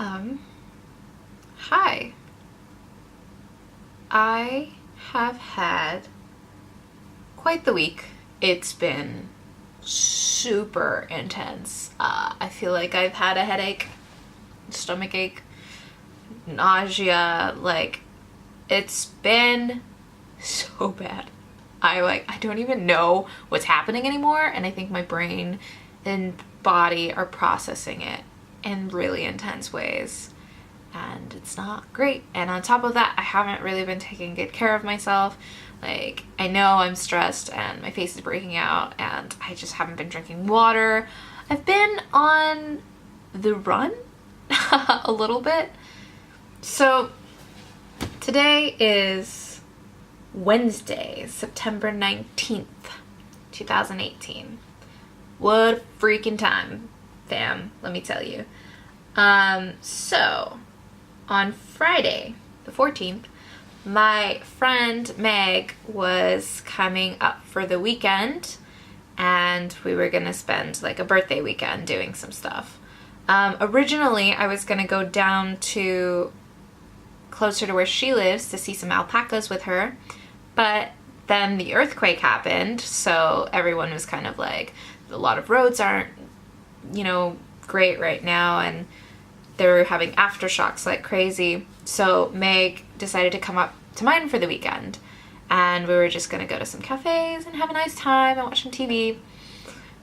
Um, Hi. I have had quite the week. It's been super intense. I feel like I've had a headache, stomach ache, nausea, it's been so bad. I don't even know what's happening anymore, and I think my brain and body are processing it in really intense ways, and it's not great. And on top of that, I haven't really been taking good care of myself. I know I'm stressed and my face is breaking out, and I just haven't been drinking water. I've been on the run a little bit. So today is Wednesday, September 19th, 2018. What a freaking time, fam, let me tell you. So on Friday, the 14th, my friend Meg was coming up for the weekend, and we were gonna spend a birthday weekend doing some stuff. Originally, I was gonna go down to closer to where she lives to see some alpacas with her, but then the earthquake happened, so everyone was kind of like, a lot of roads aren't, great right now, and they were having aftershocks like crazy. So Meg decided to come up to mine for the weekend, and we were just gonna go to some cafes and have a nice time and watch some TV.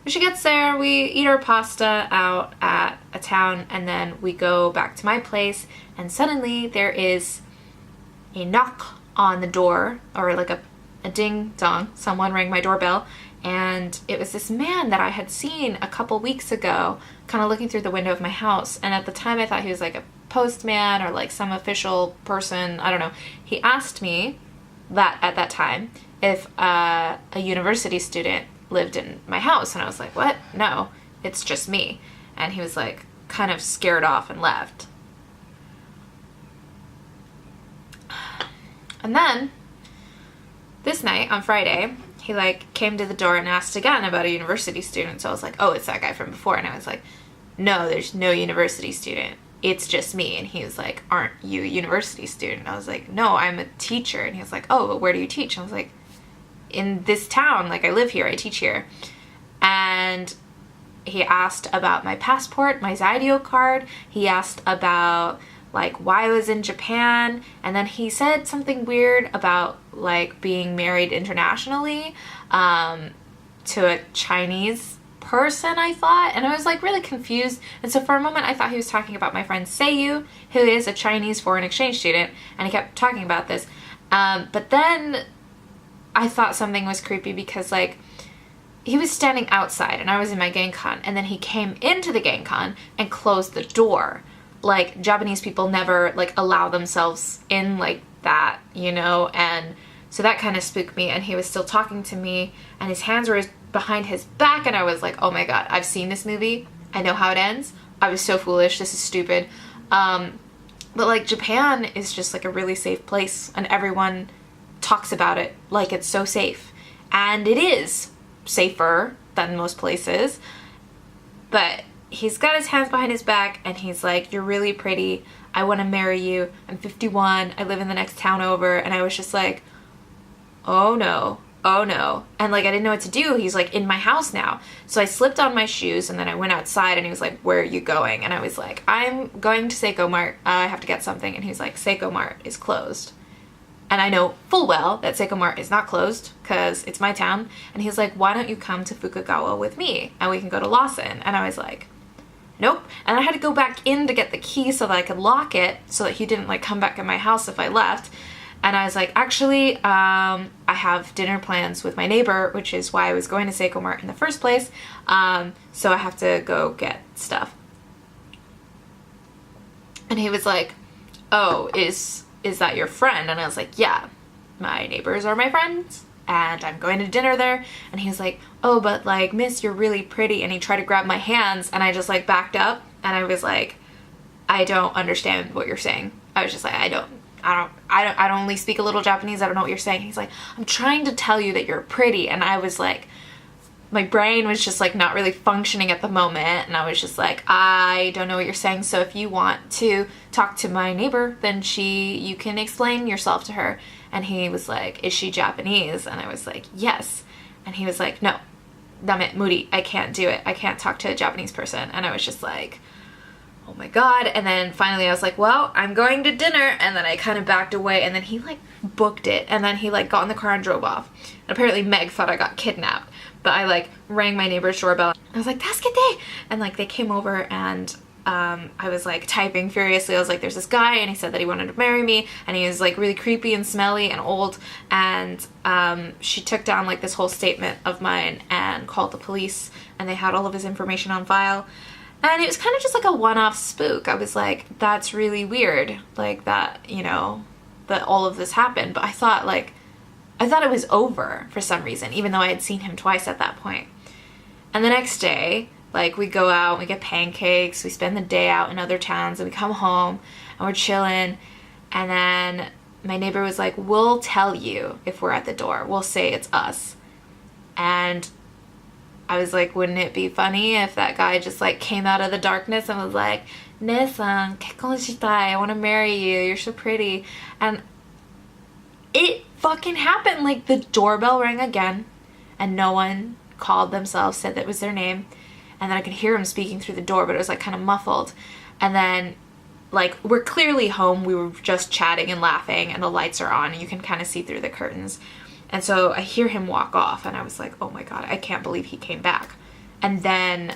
When she gets there, we eat our pasta out at a town, and then we go back to my place, and suddenly there is a knock on the door, or a ding dong. Someone rang my doorbell, and it was this man that I had seen a couple weeks ago kind of looking through the window of my house, and at the time I thought he was a postman or some official person, I don't know. He asked me that at that time if a university student lived in my house, and I was like, what? No, it's just me. And he was kind of scared off and left. And then this night on Friday, he came to the door and asked again about a university student. So I was like, oh, it's that guy from before. And I was like, no, there's no university student. It's just me. And he was like, aren't you a university student? I was like, no, I'm a teacher. And he was like, oh, but where do you teach? I was like, in this town, I live here, I teach here. And he asked about my passport, my Zydio card. He asked about why I was in Japan, and then he said something weird about being married internationally to a Chinese person, I thought, and I was really confused. And so for a moment I thought he was talking about my friend Seiyu, who is a Chinese foreign exchange student, and he kept talking about this, but then I thought something was creepy because he was standing outside and I was in my Genkan, and then he came into the Genkan and closed the door. Japanese people never allow themselves in that, and so that kind of spooked me. And he was still talking to me, and his hands were behind his back, and I was like, oh my god, I've seen this movie, I know how it ends, I was so foolish, this is stupid. But Japan is just a really safe place, and everyone talks about it like it's so safe, and it is safer than most places. But he's got his hands behind his back, and he's like, you're really pretty, I want to marry you, I'm 51, I live in the next town over. And I was just like, oh no, oh no. And I didn't know what to do. He's in my house now. So I slipped on my shoes, and then I went outside, and he was like, where are you going? And I was like, I'm going to Seiko Mart, I have to get something. And he's like, Seiko Mart is closed. And I know full well that Seiko Mart is not closed because it's my town. And he's like, why don't you come to Fukagawa with me and we can go to Lawson? And I was like, nope. And I had to go back in to get the key so that I could lock it so that he didn't come back in my house if I left. And I was like, actually, I have dinner plans with my neighbor, which is why I was going to Seiko Mart in the first place. So I have to go get stuff. And he was like, oh, is that your friend? And I was like, yeah, my neighbors are my friends, and I'm going to dinner there. And he's like, oh, but miss, you're really pretty. And he tried to grab my hands, and I just backed up, and I was like, I don't understand what you're saying. I was just like, I don't only speak a little Japanese, I don't know what you're saying. He's like, I'm trying to tell you that you're pretty. And I was like, my brain was just like not really functioning at the moment, and I was just like, I don't know what you're saying, so if you want to talk to my neighbor, then you can explain yourself to her. And he was like, is she Japanese? And I was like, yes. And he was like, no, dame, muri, I can't do it. I can't talk to a Japanese person. And I was just like, oh my god. And then finally I was like, well, I'm going to dinner. And then I kind of backed away, and then he like booked it, and then he like got in the car and drove off. And apparently Meg thought I got kidnapped, but I like rang my neighbor's doorbell. I was like, "Tasukete!" And like they came over, and I was like typing furiously. I was like, there's this guy, and he said that he wanted to marry me, and he was like really creepy and smelly and old. And she took down like this whole statement of mine and called the police, and they had all of his information on file. And it was kind of just like a one-off spook. I was like, that's really weird, like that, you know, that all of this happened. But I thought it was over for some reason, even though I had seen him twice at that point. And the next day, like, we go out, we get pancakes, we spend the day out in other towns, and we come home and we're chilling. And then my neighbor was like, we'll tell you if we're at the door. We'll say it's us. And I was like, wouldn't it be funny if that guy just like came out of the darkness and was like, "Ne-san, kekkon shitai, I want to marry you, you're so pretty." And it fucking happened. Like, the doorbell rang again, and no one called themselves, said that was their name. And then I could hear him speaking through the door, but it was like kind of muffled. And then like, we're clearly home, we were just chatting and laughing, and the lights are on and you can kind of see through the curtains. And so I hear him walk off, and I was like, oh my god, I can't believe he came back. And then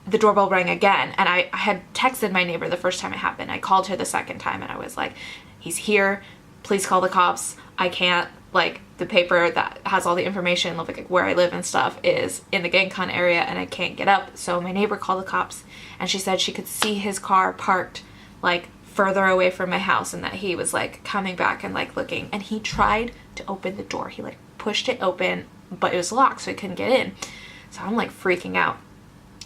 the doorbell rang again, and I had texted my neighbor the first time it happened. I called her the second time, and I was like, he's here, please call the cops. I can't, like, the paper that has all the information of like where I live and stuff is in the Genkan area, and I can't get up. So my neighbor called the cops, and she said she could see his car parked like further away from my house, and that he was like coming back and like looking, and he tried to open the door. He like pushed it open, but it was locked, so he couldn't get in. So I'm like freaking out.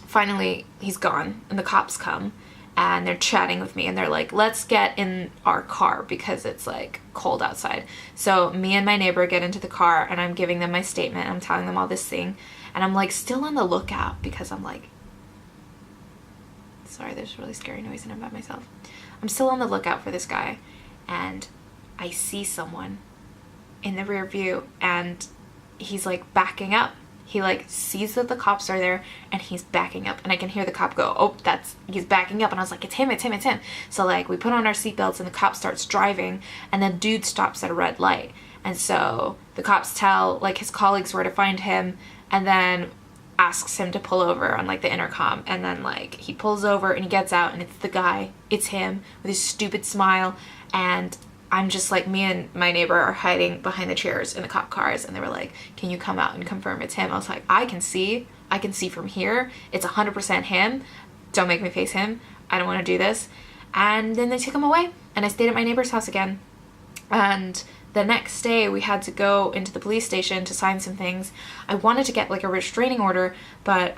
Finally, he's gone, and the cops come, and they're chatting with me, and they're like, let's get in our car because it's like cold outside. So me and my neighbor get into the car, and I'm giving them my statement. I'm telling them all this thing, and I'm like still on the lookout because I'm like, sorry, there's a really scary noise and I'm by myself. I'm still on the lookout for this guy, and I see someone in the rear view, and he's like backing up. He like sees that the cops are there, and he's backing up, and I can hear the cop go, oh, he's backing up. And I was like, it's him. So like we put on our seatbelts, and the cop starts driving, and the dude stops at a red light. And so the cops tell like his colleagues where to find him, and then asks him to pull over on like the intercom. And then like he pulls over, and he gets out, and it's the guy, it's him with his stupid smile. And I'm just like, me and my neighbor are hiding behind the chairs in the cop cars, and they were like, can you come out and confirm it's him? I was like, I can see from here, it's 100% him. Don't make me face him. I don't want to do this. And then they took him away, and I stayed at my neighbor's house again. And the next day we had to go into the police station to sign some things. I wanted to get like a restraining order, but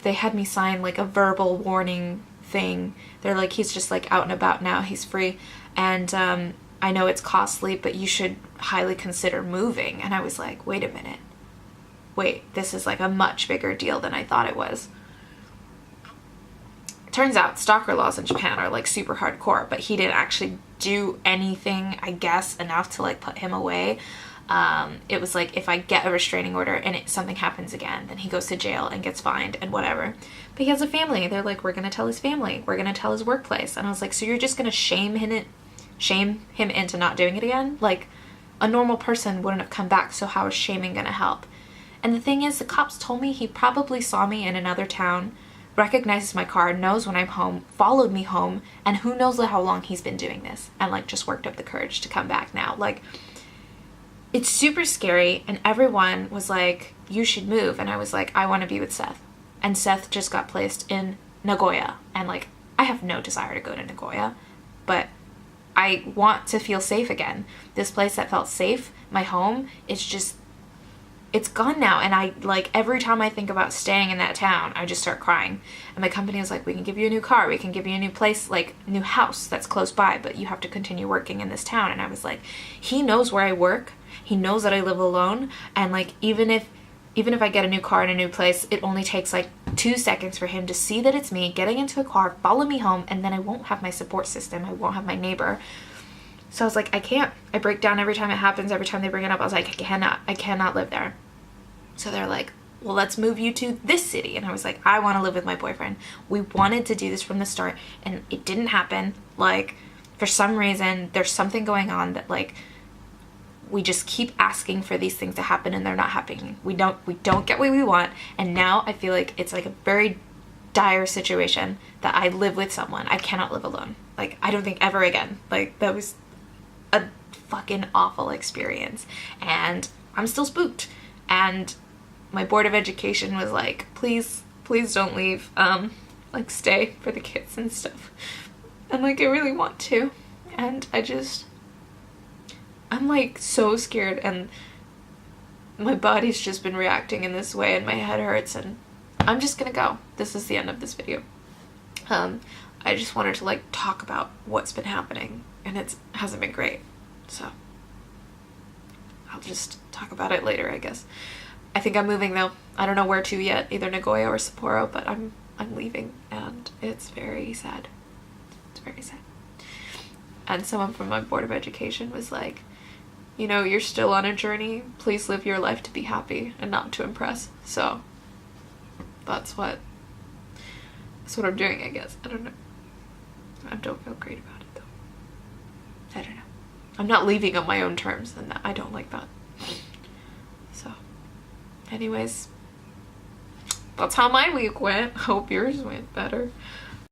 they had me sign like a verbal warning thing. They're like, he's just like out and about now, he's free, and I know it's costly, but you should highly consider moving. And I was like, wait a minute. Wait, this is like a much bigger deal than I thought it was. Turns out stalker laws in Japan are like super hardcore, but he didn't actually do anything, I guess, enough to like put him away. It was like, if I get a restraining order and something happens again, then he goes to jail and gets fined and whatever. But he has a family. They're like, we're going to tell his family. We're going to tell his workplace. And I was like, so you're just going to shame him into not doing it again? Like, a normal person wouldn't have come back, so how is shaming gonna help? And the thing is, the cops told me he probably saw me in another town, recognizes my car, knows when I'm home, followed me home, and who knows how long he's been doing this, and like just worked up the courage to come back now. Like, it's super scary. And everyone was like, you should move. And I was like, I want to be with Seth. And Seth just got placed in Nagoya, and like, I have no desire to go to Nagoya, but I want to feel safe again. This place that felt safe, my home, it's gone now. And I like, every time I think about staying in that town, I just start crying. And my company was like, we can give you a new car, we can give you a new place, like new house that's close by, but you have to continue working in this town. And I was like, he knows where I work, he knows that I live alone, and like, even if even if I get a new car in a new place, it only takes like 2 seconds for him to see that it's me getting into a car, follow me home, and then I won't have my support system. I won't have my neighbor. So I was like, I can't. I break down every time it happens, every time they bring it up. I was like, I cannot live there. So they're like, well, let's move you to this city. And I was like, I want to live with my boyfriend. We wanted to do this from the start, and it didn't happen. Like, for some reason, there's something going on that, like, we just keep asking for these things to happen and they're not happening. We don't get what we want. And now I feel like it's like a very dire situation that I live with someone. I cannot live alone. Like, I don't think ever again. Like, that was a fucking awful experience. And I'm still spooked. And my board of education was like, please don't leave. Like, stay for the kids and stuff. And like, I really want to. And I'm like so scared, and my body's just been reacting in this way, and my head hurts, and I'm just gonna go. This is the end of this video. I just wanted to like talk about what's been happening, and it hasn't been great. So I'll just talk about it later, I guess. I think I'm moving though. I don't know where to yet, either Nagoya or Sapporo, but I'm leaving, and it's very sad. It's very sad. And someone from my board of education was like, you know, you're still on a journey. Please live your life to be happy and not to impress. So that's what I'm doing, I guess. I don't know. I don't feel great about it though. I don't know. I'm not leaving on my own terms, and I don't like that. So anyways, that's how my week went. Hope yours went better.